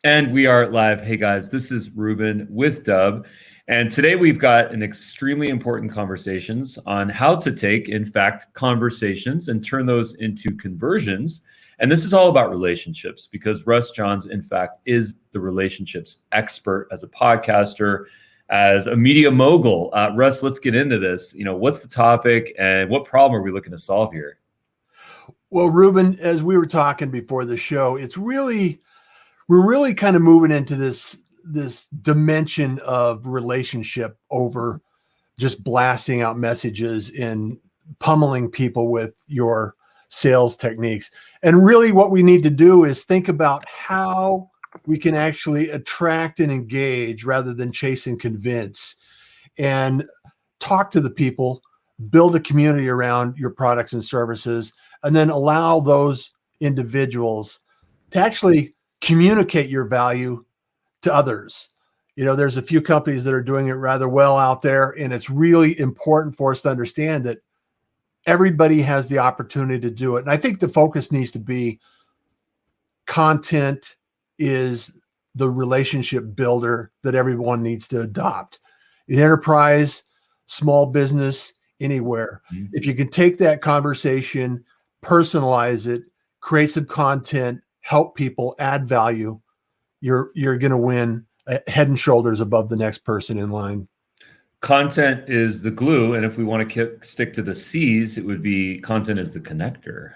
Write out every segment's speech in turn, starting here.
And we are live. Hey guys, this is Ruben with Dubb. And today we've got an extremely important conversations on how to take, in fact, conversations and turn those into conversions. And this is all about relationships because Russ Johns, in fact, is the relationships expert as a podcaster, as a media mogul. Russ, let's get into this. What's the topic and what problem are we looking to solve here? Well, Ruben, as we were talking before the show, we're really kind of moving into this dimension of relationship over just blasting out messages and pummeling people with your sales techniques. And really what we need to do is think about how we can actually attract and engage rather than chase and convince, and talk to the people, build a community around your products and services, and then allow those individuals to actually communicate your value to others. There's a few companies that are doing it rather well out there, and it's really important for us to understand that everybody has the opportunity to do it. And I think the focus needs to be content is the relationship builder that everyone needs to adopt. In enterprise, small business, anywhere. Mm-hmm. If you can take that conversation, personalize it, create some content, help people, add value, you're going to win head and shoulders above the next person in line. Content is the glue, and if we want to stick to the C's, it would be content is the connector.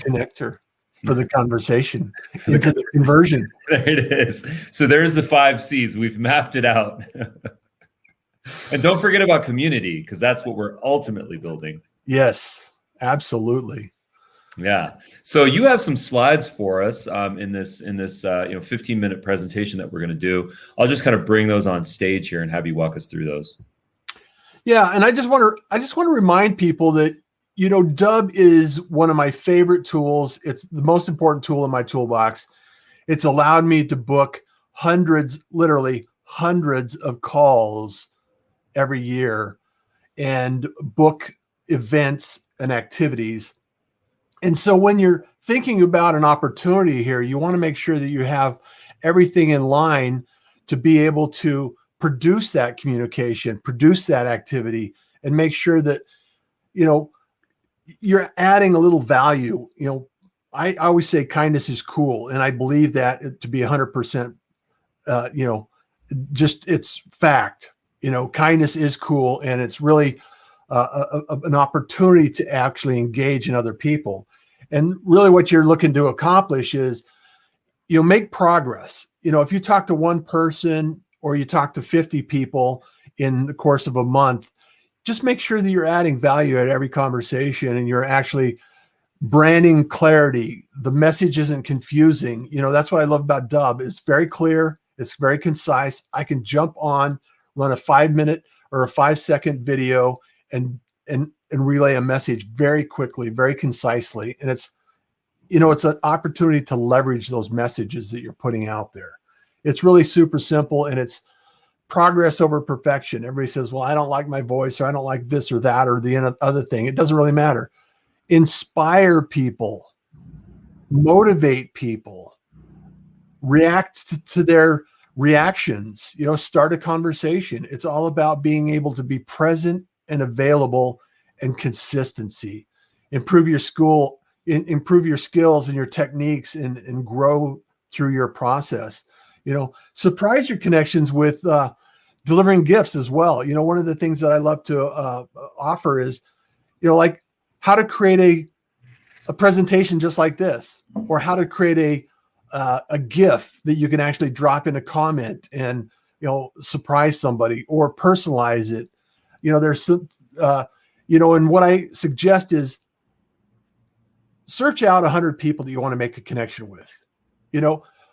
Connector for the conversation into the conversion. There it is. So there's the 5 C's. We've mapped it out. And don't forget about community, because that's what we're ultimately building. Yes, absolutely. Yeah. So you have some slides for us in this 15-minute presentation that we're going to do. I'll just kind of bring those on stage here and have you walk us through those. Yeah, and I just want to remind people that Dubb is one of my favorite tools. It's the most important tool in my toolbox. It's allowed me to book literally hundreds of calls every year and book events and activities. And so when you're thinking about an opportunity here, you want to make sure that you have everything in line to be able to produce that communication, produce that activity, and make sure that, you're adding a little value. I always say kindness is cool. And I believe that to be 100%, just it's fact. Kindness is cool. And it's really an opportunity to actually engage in other people. And really what you're looking to accomplish is, make progress. If you talk to one person or you talk to 50 people in the course of a month, just make sure that you're adding value at every conversation and you're actually branding clarity. The message isn't confusing. That's what I love about Dubb. It's very clear. It's very concise. I can jump on, run a 5-minute or a 5-second video and relay a message very quickly, very concisely. And it's an opportunity to leverage those messages that you're putting out there. It's really super simple, and it's progress over perfection. Everybody says, well, I don't like my voice, or I don't like this or that or the other thing. It doesn't really matter. Inspire people, motivate people, react to their reactions, start a conversation. It's all about being able to be present and available and consistency. Improve your skills and your techniques and grow through your process. Surprise your connections with delivering gifts as well. One of the things that I love to offer is, like how to create a presentation just like this, or how to create a GIF that you can actually drop in a comment and, surprise somebody or personalize it. There's some, and what I suggest is search out 100 people that you want to make a connection with,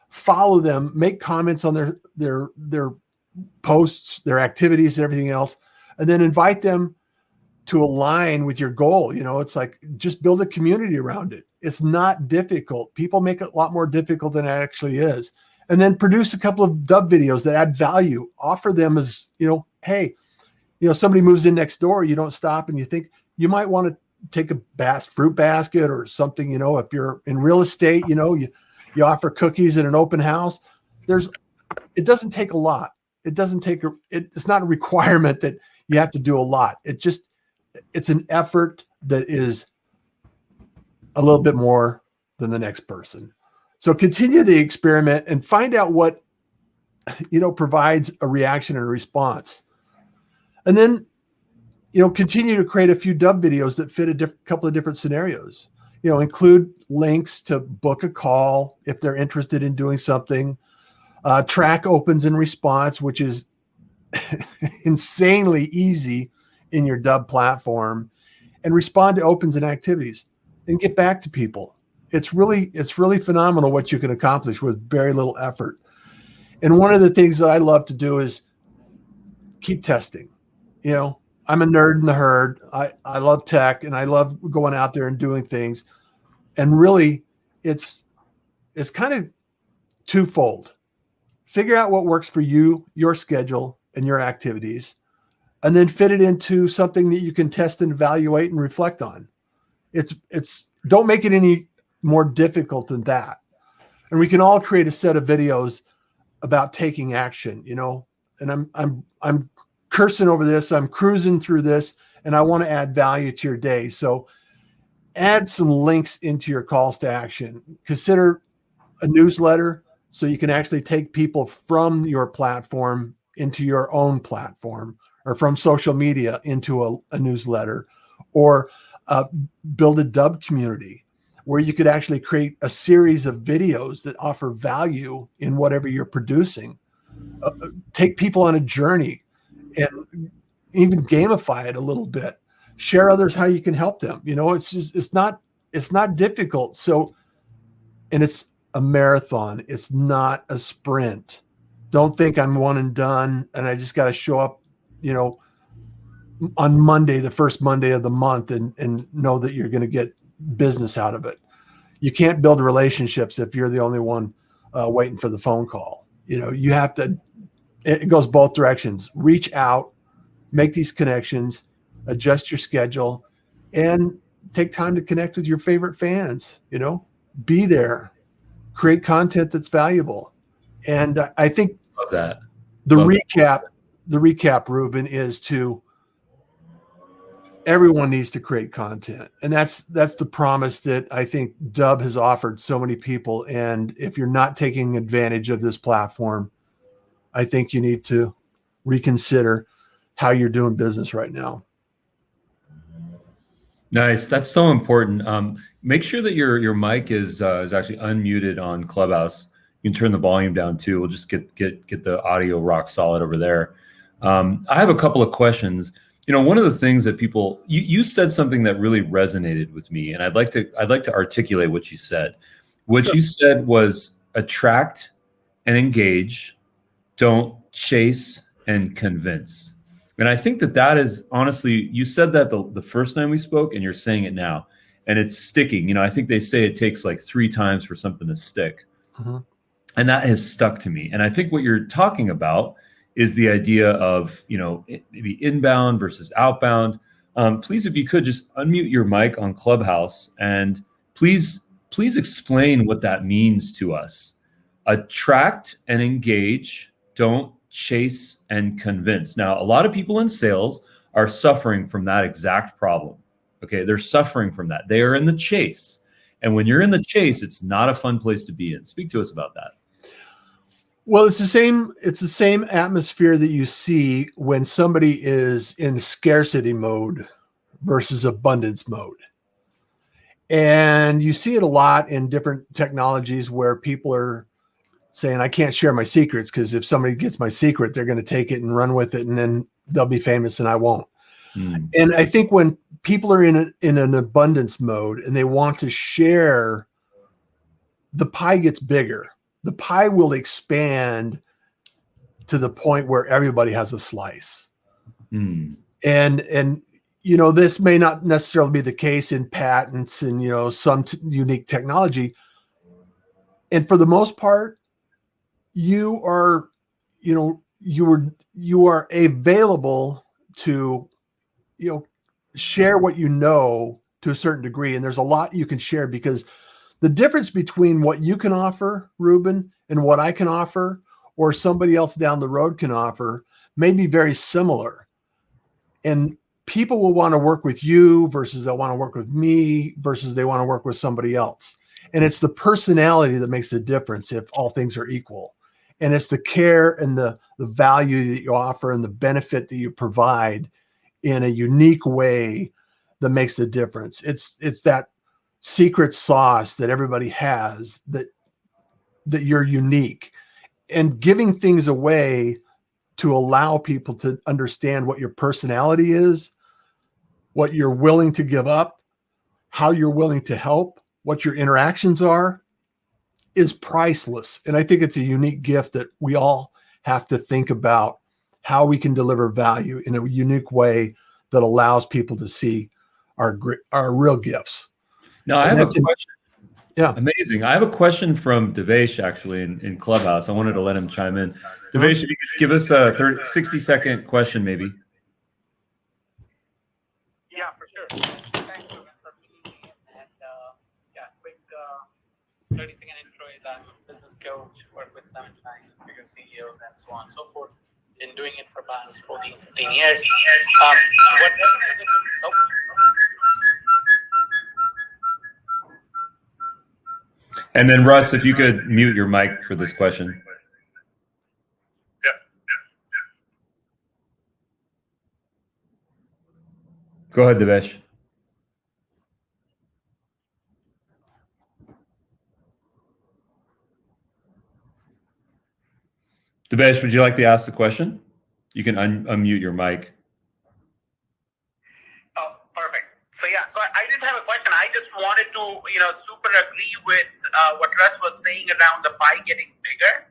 follow them, make comments on their posts, their activities and everything else, and then invite them to align with your goal. It's like, just build a community around it. It's not difficult. People make it a lot more difficult than it actually is. And then produce a couple of Dubb videos that add value, offer them as, hey, somebody moves in next door, you don't stop and you think you might want to take a fruit basket or something. If you're in real estate, you offer cookies at an open house, it doesn't take a lot. It doesn't take it's not a requirement that you have to do a lot. It's an effort that is a little bit more than the next person. So continue the experiment and find out what, provides a reaction and a response. And then, continue to create a few Dubb videos that fit a couple of different scenarios. Include links to book a call if they're interested in doing something. Track opens and response, which is insanely easy in your Dubb platform, and respond to opens and activities and get back to people. It's really phenomenal what you can accomplish with very little effort. And one of the things that I love to do is keep testing. I'm a nerd in the herd. I love tech and I love going out there and doing things. And really it's kind of twofold. Figure out what works for you, your schedule and your activities, and then fit it into something that you can test and evaluate and reflect on. Don't make it any more difficult than that. And we can all create a set of videos about taking action, and I'm cursing over this. I'm cruising through this and I want to add value to your day. So add some links into your calls to action. Consider a newsletter so you can actually take people from your platform into your own platform, or from social media into a newsletter, or build a Dubb community where you could actually create a series of videos that offer value in whatever you're producing. Take people on a journey and even gamify it a little bit. Share others how you can help them. It's not difficult. So, and it's a marathon. It's not a sprint. Don't think I'm one and done and I just got to show up, on Monday, the first Monday of the month, and know that you're going to get business out of it. You can't build relationships if you're the only one waiting for the phone call. You have to, it goes both directions. Reach out, make these connections, adjust your schedule, and take time to connect with your favorite fans. Be there, create content that's valuable. And I think Love that. The recap, Ruben, is everyone needs to create content. And that's the promise that I think Dubb has offered so many people. And if you're not taking advantage of this platform, I think you need to reconsider how you're doing business right now. Nice. That's so important. Make sure that your mic is actually unmuted on Clubhouse. You can turn the volume down too. We'll just get the audio rock solid over there. I have a couple of questions. One of the things that you said something that really resonated with me, and I'd like to articulate what you said. What Sure. You said was attract and engage, don't chase and convince. And I think that is honestly, you said that the first time we spoke, and you're saying it now, and it's sticking. I think they say it takes like 3 times for something to stick. Mm-hmm. And that has stuck to me. And I think what you're talking about is the idea of, maybe inbound versus outbound. Please, if you could just unmute your mic on Clubhouse and please explain what that means to us. Attract and engage, don't chase and convince. Now, a lot of people in sales are suffering from that exact problem. Okay, they're suffering from that. They are in the chase. And when you're in the chase, it's not a fun place to be in. Speak to us about that. Well, it's the same atmosphere that you see when somebody is in scarcity mode versus abundance mode. And you see it a lot in different technologies where people are saying, I can't share my secrets because if somebody gets my secret, they're going to take it and run with it and then they'll be famous and I won't. Mm. And I think when people are in an abundance mode and they want to share, the pie gets bigger. The pie will expand to the point where everybody has a slice. Mm. And this may not necessarily be the case in patents and, some unique technology. And for the most part, you are available to, share what you know to a certain degree. And there's a lot you can share because the difference between what you can offer, Ruben, and what I can offer or somebody else down the road can offer may be very similar. And people will want to work with you versus they'll want to work with me versus they want to work with somebody else. And it's the personality that makes the difference if all things are equal. And it's the care and the value that you offer and the benefit that you provide in a unique way that makes the difference. It's that secret sauce that everybody has that you're unique, and giving things away to allow people to understand what your personality is, what you're willing to give up, how you're willing to help, what your interactions are, is priceless. And I think it's a unique gift that we all have to think about how we can deliver value in a unique way that allows people to see our real gifts. Now, I have a question. Yeah. Amazing. I have a question from Devesh actually in Clubhouse. I wanted to let him chime in. Devesh, if you could give us a 60-second question, maybe. Yeah, for sure. Thanks, Ruben, for meeting me. And quick 30-second intro is I'm a business coach, work with 7 to 9 figure CEOs and so on and so forth. Been doing it for past 14, 15 years. What And then Russ, if you could mute your mic for this question. Go ahead, Devesh. Devesh, would you like to ask the question? You can unmute your mic. Oh, perfect. So I didn't have a question. I just wanted to, super agree with what Russ was saying around the pie getting bigger.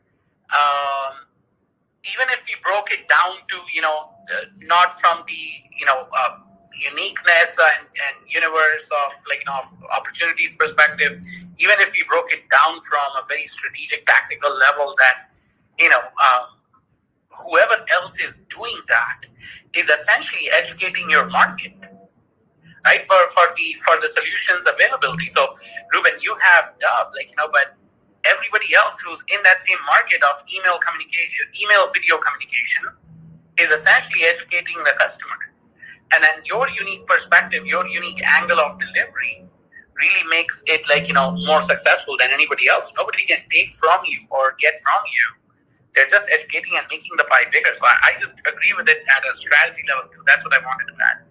Even if we broke it down to, not from the, uniqueness and universe of opportunities perspective, even if we broke it down from a very strategic tactical level that, whoever else is doing that is essentially educating your market, right? For the solutions availability. So Ruben, you have Dubb, but everybody else who's in that same market of email video communication is essentially educating the customer. And then your unique perspective, your unique angle of delivery really makes it more successful than anybody else. Nobody can take from you or get from you. They're just educating and making the pie bigger. So I just agree with it at a strategy level too. That's what I wanted to add.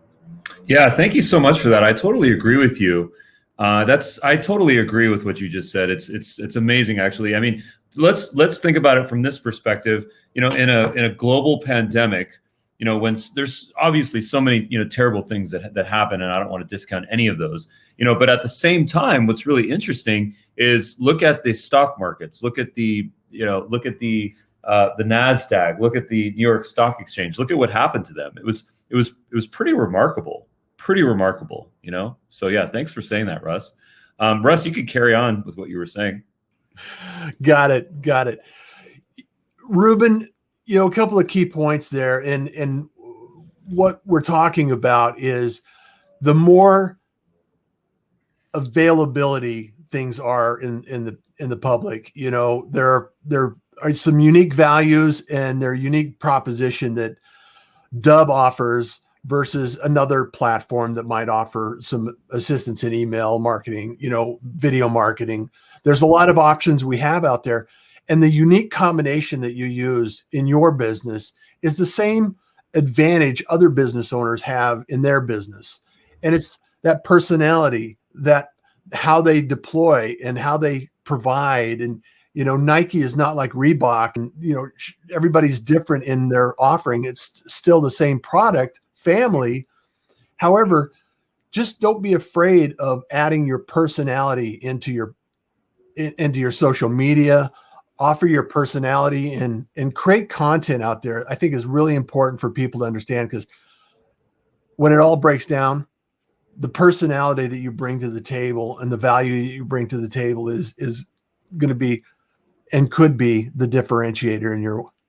Yeah, thank you so much for that. I totally agree with you. I totally agree with what you just said. It's amazing, actually. I mean, let's think about it from this perspective. In a global pandemic, when there's obviously so many terrible things that happen, and I don't want to discount any of those. But at the same time, what's really interesting is look at the stock markets, look at the NASDAQ, look at the New York Stock Exchange, look at what happened to them. It was pretty remarkable. So yeah, thanks for saying that, Russ. Russ, you could carry on with what you were saying. Got it. Ruben, a couple of key points there. And what we're talking about is the more availability things are in the public, there are some unique values and their unique proposition that Dubb offers versus another platform that might offer some assistance in email marketing, video marketing. There's a lot of options we have out there. And the unique combination that you use in your business is the same advantage other business owners have in their business. And it's that personality, that how they deploy and how they provide. And, Nike is not like Reebok, and, everybody's different in their offering. It's still the same product family. However, just don't be afraid of adding your personality into your social media. Offer your personality and create content out there. I think is really important for people to understand, because when it all breaks down, the personality that you bring to the table and the value that you bring to the table is going to be and could be the differentiator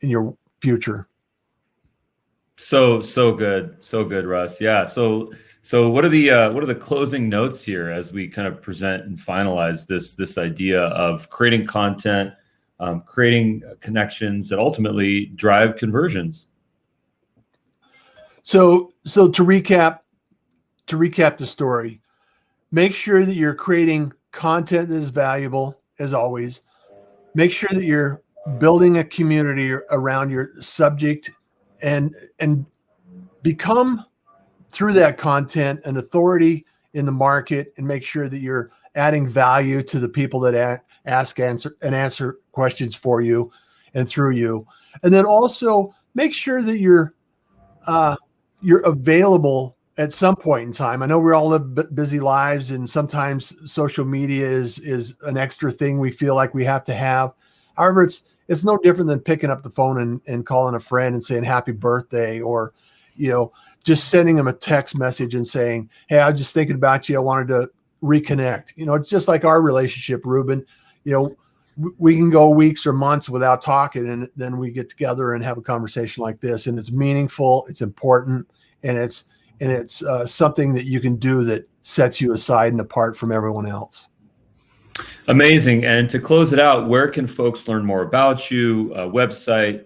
in your future. So good, Russ. Yeah. So what are the closing notes here as we kind of present and finalize this idea of creating content, creating connections that ultimately drive conversions. So to recap the story, make sure that you're creating content that is valuable, as always. Make sure that you're building a community around your subject, and become, through that content, an authority in the market, and make sure that you're adding value to the people that answer questions for you and through you. And then also make sure that you're available at some point in time. I know we all live busy lives, and sometimes social media is an extra thing we feel like we have to have. However, it's no different than picking up the phone and calling a friend and saying happy birthday, or, just sending them a text message and saying, hey, I was just thinking about you. I wanted to reconnect. It's just like our relationship, Ruben. We can go weeks or months without talking, and then we get together and have a conversation like this, and it's meaningful, it's important, and it's something that you can do that sets you aside and apart from everyone else. Amazing. And to close it out, where can folks learn more about you? Website?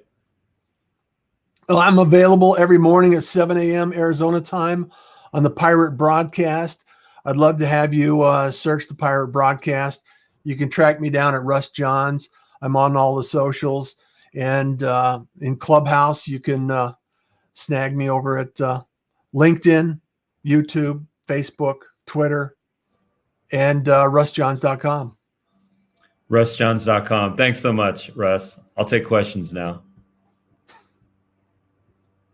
Well, I'm available every morning at 7 a.m. Arizona time on the Pirate Broadcast. I'd love to have you search the Pirate Broadcast. You can track me down at Russ Johns. I'm on all the socials, and in Clubhouse, you can snag me over at LinkedIn, YouTube, Facebook, Twitter, and russjohns.com. russjohns.com. Thanks so much, Russ. I'll take questions now.